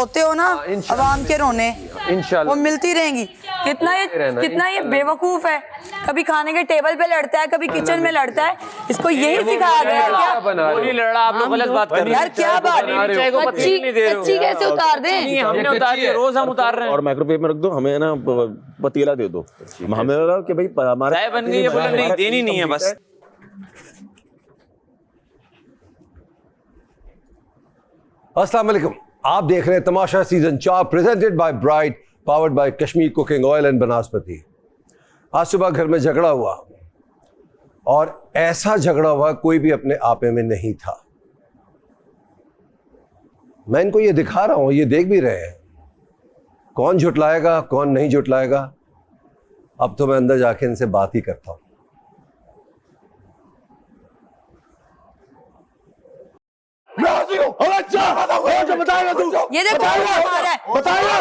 रोते हो ना, अवाम के रोने इंशाल्लाह वो मिलती रहेंगी। कितना ये बेवकूफ है, कभी खाने के टेबल पे लड़ता है, कभी किचन में लड़ता है। इसको यही सिखाया गया है क्या? वो नहीं लड़ रहा, आप लोग गलत बात कर रहे हैं यार क्या बात, कच्ची कैसे उतार दें? नहीं, हमने उतारी है, रोज हम उतार रहे हैं। और माइक्रोवेव में रख दो, हमें ना पतीला दे दो। हमें लगा कि भाई हमारा चाय बन गई है, बोला नहीं देनी नहीं है बस। अस्सलाम वालेकुम, आप देख रहे हैं तमाशा season 4 presented by Bright, powered by Kashmir cooking oil and बनास्पति। आज सुबह घर में झगड़ा हुआ और ऐसा झगड़ा हुआ कोई भी अपने आपे में नहीं था। मैं इनको ये दिखा रहा हूं, ये देख भी रहे हैं, कौन झुटलाएगा कौन नहीं झुटलाएगा। अब तो मैं अंदर जाके इनसे बात ही करता हूं। बताएगा तू, ये देखो हमारा है। बताएगा।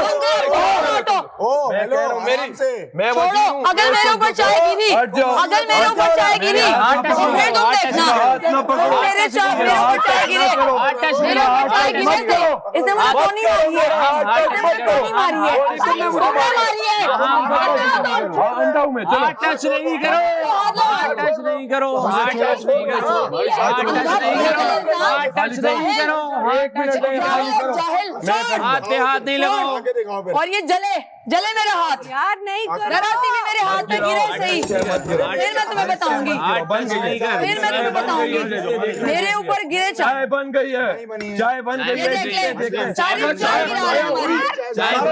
मैं छोड़ो, अगर मेरे ऊपर चाय गिरी, अगर मेरे ऊपर चाय गिरी फिर तुम देखना। मेरे ऊपर चाय गिरे, मेरे ऊपर चाय गिरे थे, इसने मुझे टोनी मारी है, इसने मुझे टोनी मारी है, इसने मुझे मारी है। टच नहीं करो, टच नहीं करो, टच नहीं करो, टच नहीं करो, हाथ पे हाथ नहीं लगाओ। और ये जले मेरे हाथ यार, नहीं कराती भी मेरे हाथ में गिरे सही। फिर मैं तुम्हें बताऊंगी, फिर मैं तुम्हें बताऊंगी मेरे ऊपर गिरे। चाय बन गई है, चाय बन गई है, सारी चाय गिरा रहे हैं। नाश्ता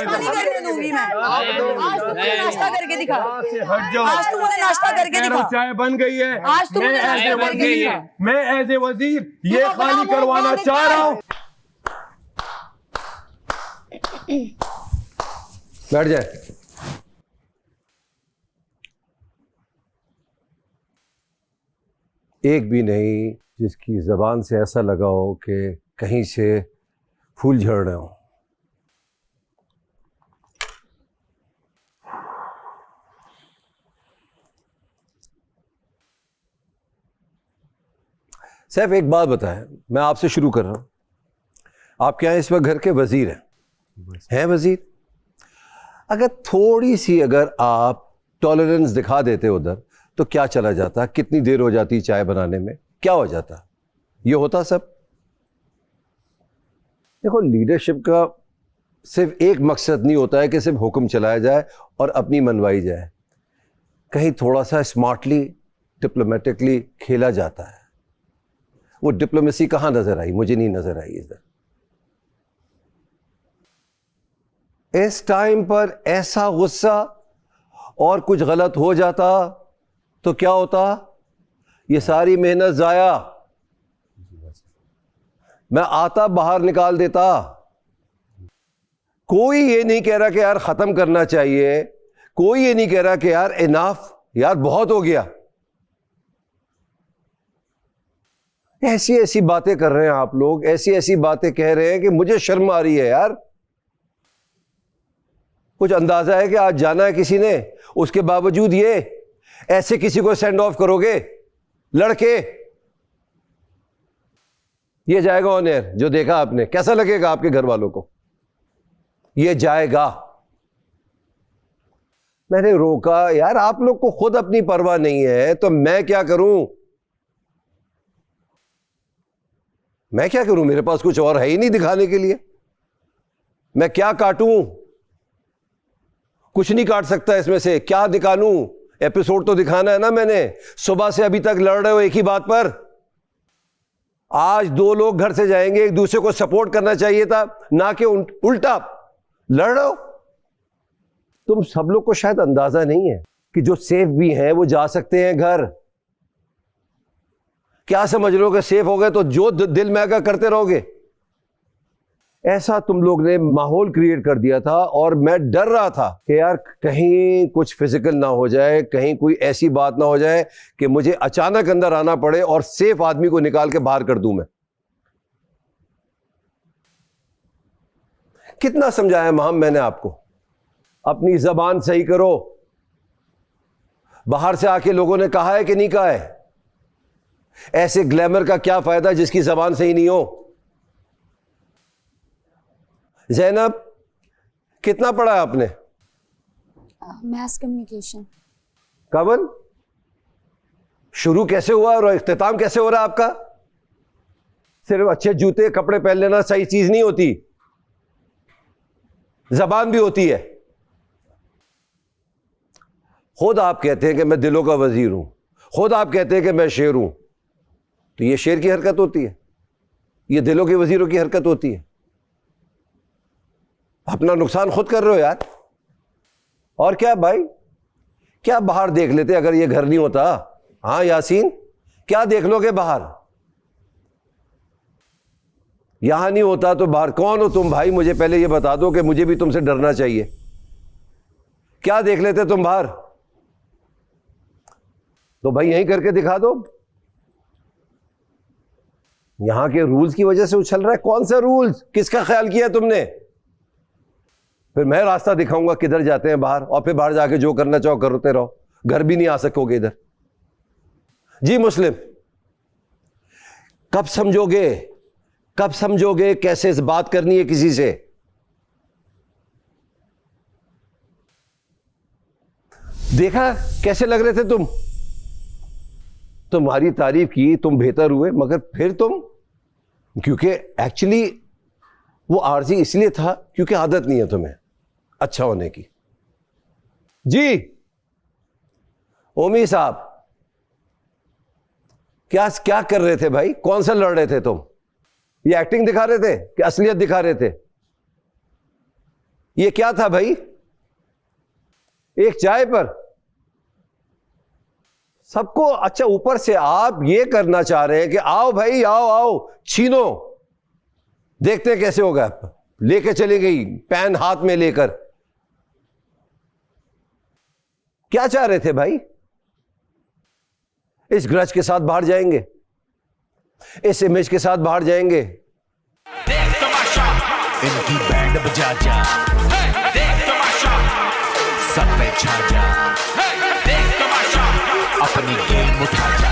नहीं करने दूंगी मैं। आज तुम मुझे नाश्ता करके दिखा, आज तुम मुझे नाश्ता करके दिखा। चाय बन गई है, आज तुम मुझे नाश्ता करके दिखा। मैं एज ए वजीर ये खाली करवाना चाह रहा हूँ। बैठ जाए। एक भी नहीं जिसकी जबान से ऐसा लगा हो कि कहीं से फूल झड़ रहे हो। सैफ एक बात बताएं, मैं आपसे शुरू कर रहा हूं। आपके यहाँ इस वक्त घर के वजीर हैं वजीर? अगर थोड़ी सी अगर आप टॉलरेंस दिखा देते उधर तो क्या चला जाता? कितनी देर हो जाती चाय बनाने में? क्या हो जाता? ये होता सब? देखो, लीडरशिप का सिर्फ एक मकसद नहीं होता है कि सिर्फ हुक्म चलाया जाए और अपनी मनवाई जाए। कहीं थोड़ा सा स्मार्टली डिप्लोमेटिकली खेला जाता है। वो डिप्लोमेसी कहाँ नजर आई? मुझे नहीं नजर आई इधर। इस टाइम पर ऐसा गुस्सा और कुछ गलत हो जाता तो क्या होता? ये सारी मेहनत जाया। मैं आता बाहर निकाल देता। कोई ये नहीं कह रहा कि यार खत्म करना चाहिए, कोई ये नहीं कह रहा कि यार इनाफ, यार बहुत हो गया। ऐसी ऐसी बातें कर रहे हैं आप लोग, ऐसी ऐसी बातें कह रहे हैं कि मुझे शर्म आ रही है यार। कुछ अंदाजा है कि आज जाना है किसी ने, उसके बावजूद ये ऐसे किसी को सेंड ऑफ करोगे लड़के? ये जाएगा ऑन एयर, जो देखा आपने, कैसा लगेगा आपके घर वालों को? ये जाएगा। मैंने रोका यार, आप लोग को खुद अपनी परवाह नहीं है तो मैं क्या करूं? मैं क्या करूं? मेरे पास कुछ और है ही नहीं दिखाने के लिए। मैं क्या काटूं? कुछ नहीं काट सकता इसमें से। क्या दिखाऊं? एपिसोड तो दिखाना है ना। मैंने सुबह से अभी तक लड़ रहे हो एक ही बात पर। आज दो लोग घर से जाएंगे, एक दूसरे को सपोर्ट करना चाहिए था, ना कि उल्टा लड़ रहे हो। तुम सब लोग को शायद अंदाजा नहीं है कि जो सेफ भी हैं वो जा सकते हैं घर। क्या समझ रहे हो कि सेफ हो गए तो जो दिल में आकर करते रहोगे? ऐसा तुम लोग ने माहौल क्रिएट कर दिया था और मैं डर रहा था कि यार कहीं कुछ फिजिकल ना हो जाए, कहीं कोई ऐसी बात ना हो जाए कि मुझे अचानक अंदर आना पड़े और सेफ आदमी को निकाल के बाहर कर दूं मैं। कितना समझाया महम मैंने आपको, अपनी जबान सही करो। बाहर से आके लोगों ने कहा है कि नहीं कहा है? ऐसे ग्लैमर का क्या फायदा जिसकी जबान सही नहीं हो? जैनब, कितना पढ़ा है आपने? Maths communication. कवन, शुरू कैसे हुआ और इख्तिताम कैसे हो रहा है आपका? सिर्फ अच्छे जूते कपड़े पहन लेना सही चीज नहीं होती, जबान भी होती है। खुद आप कहते हैं कि मैं दिलों का वजीर हूं, खुद आप कहते हैं कि मैं शेर हूं, तो ये शेर की हरकत होती है, ये दिलों के वजीरों की हरकत होती है। अपना नुकसान खुद कर रहे हो यार। और क्या भाई, क्या बाहर देख लेते अगर ये घर नहीं होता? हाँ यासीन, क्या देख लोगे बाहर? यहां नहीं होता तो बाहर कौन हो तुम भाई? मुझे पहले ये बता दो कि मुझे भी तुमसे डरना चाहिए। क्या देख लेते तुम बाहर? तो भाई यहीं करके दिखा दो। यहां के रूल्स की वजह से उछल रहा है। कौन सा रूल्स? किसका ख्याल किया तुमने? फिर मैं रास्ता दिखाऊंगा किधर जाते हैं बाहर, और फिर बाहर जाके जो करना चाहो करते रहो, घर भी नहीं आ सकोगे इधर। जी मुस्लिम, कब समझोगे, कब समझोगे कैसे इस बात करनी है किसी से? देखा कैसे लग रहे थे तुम? तुम्हारी तारीफ की, तुम बेहतर हुए, मगर फिर तुम, क्योंकि एक्चुअली वो आरजी इसलिए था क्योंकि आदत नहीं है तुम्हें अच्छा होने की। जी ओमी साहब, क्या क्या कर रहे थे भाई? कौन सा लड़ रहे थे तुम? ये एक्टिंग दिखा रहे थे कि असलियत दिखा रहे थे? ये क्या था भाई? एक चाय पर सबको, अच्छा ऊपर से आप ये करना चाह रहे हैं कि आओ भाई आओ आओ छीनो, देखते हैं कैसे होगा। लेके चली गई पैन हाथ में लेकर। क्या चाह रहे थे भाई? इस ग्रज के साथ बाहर जाएंगे, इस इमेज के साथ बाहर जाएंगे। देख तमाशा, इनकी बैंड बजा जा, देख तमाशा, सब पे छा जा, देख तमाशा, अपनी गेम उठा जा।